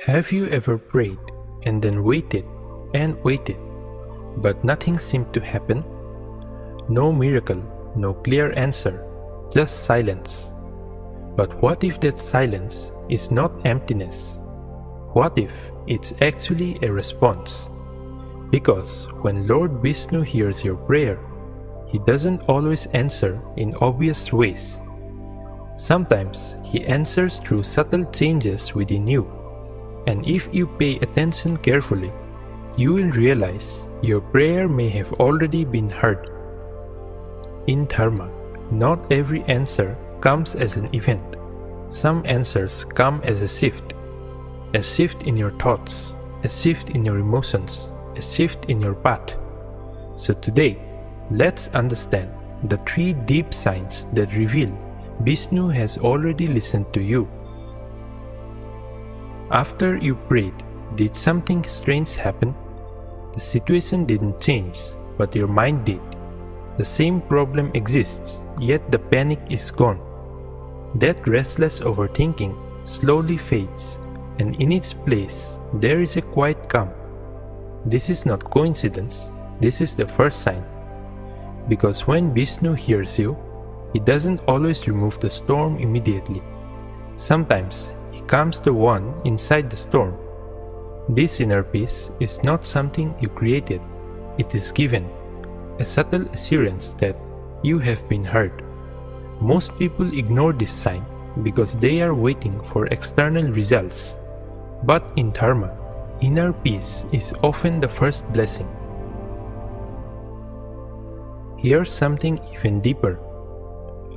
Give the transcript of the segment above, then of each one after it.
Have you ever prayed and then waited and waited, but nothing seemed to happen? No miracle, no clear answer, just silence. But what if that silence is not emptiness? What if it's actually a response? Because when Lord Vishnu hears your prayer, he doesn't always answer in obvious ways. Sometimes he answers through subtle changes within you. And if you pay attention carefully, you will realize your prayer may have already been heard. In Dharma, not every answer comes as an event. Some answers come as a shift in your thoughts, a shift in your emotions, a shift in your path. So today, let's understand the 3 deep signs that reveal Vishnu has already listened to you. After you prayed, did something strange happen? The situation didn't change, but your mind did. The same problem exists, yet the panic is gone. That restless overthinking slowly fades, and in its place, there is a quiet calm. This is not coincidence, this is the first sign. Because when Vishnu hears you, he doesn't always remove the storm immediately. Sometimes he calms the one inside the storm. This inner peace is not something you created, it is given, a subtle assurance that you have been heard. Most people ignore this sign because they are waiting for external results. But in Dharma, inner peace is often the first blessing. Here's something even deeper.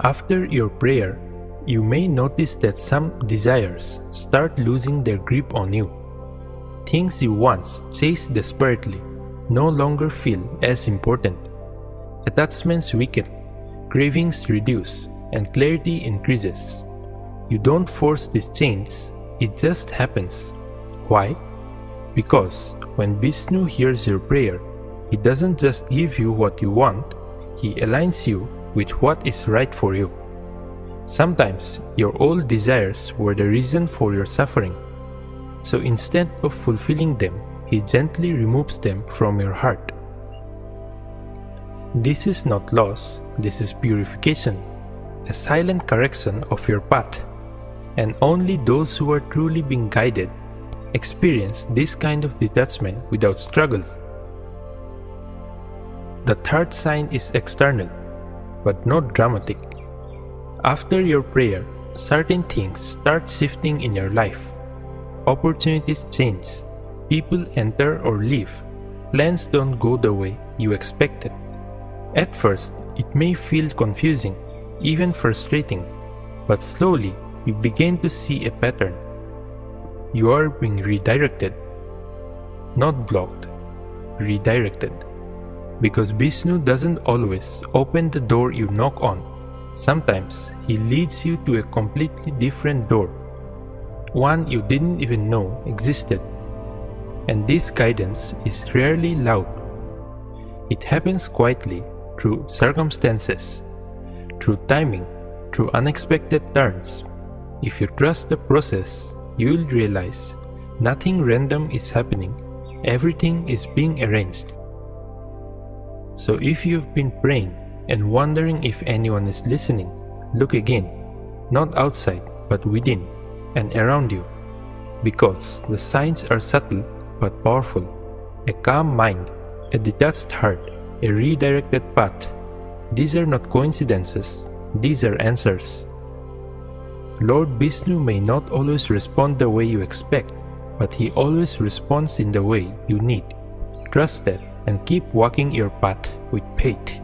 After your prayer, you may notice that some desires start losing their grip on you. Things you once chased desperately no longer feel as important. Attachments weaken, cravings reduce, and clarity increases. You don't force this change, it just happens. Why? Because when Vishnu hears your prayer, he doesn't just give you what you want, he aligns you with what is right for you. Sometimes your old desires were the reason for your suffering. So instead of fulfilling them, he gently removes them from your heart. This is not loss, this is purification, a silent correction of your path. And only those who are truly being guided experience this kind of detachment without struggle. The third sign is external, but not dramatic. After your prayer, certain things start shifting in your life. Opportunities change, people enter or leave, plans don't go the way you expected. At first, it may feel confusing, even frustrating, but slowly you begin to see a pattern. You are being redirected, not blocked, redirected. Because Vishnu doesn't always open the door you knock on. Sometimes he leads you to a completely different door, one you didn't even know existed. And this guidance is rarely loud. It happens quietly, through circumstances, through timing, through unexpected turns. If you trust the process, you'll realize nothing random is happening, everything is being arranged. So if you've been praying and wondering if anyone is listening, look again, not outside but within and around you. Because the signs are subtle but powerful. A calm mind, a detached heart, a redirected path. These are not coincidences, these are answers. Lord Vishnu may not always respond the way you expect, but he always responds in the way you need. Trust that and keep walking your path with faith.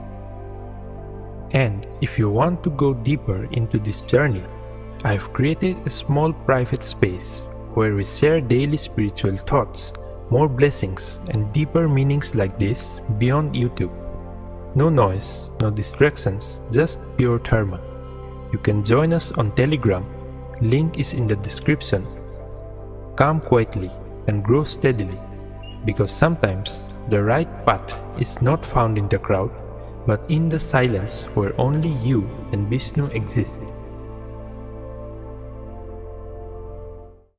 And if you want to go deeper into this journey, I have created a small private space where we share daily spiritual thoughts, more blessings and deeper meanings like this beyond YouTube. No noise, no distractions, just pure Dharma. You can join us on Telegram, link is in the description. Come quietly and grow steadily, because sometimes the right path is not found in the crowd, but in the silence where only you and Vishnu exist.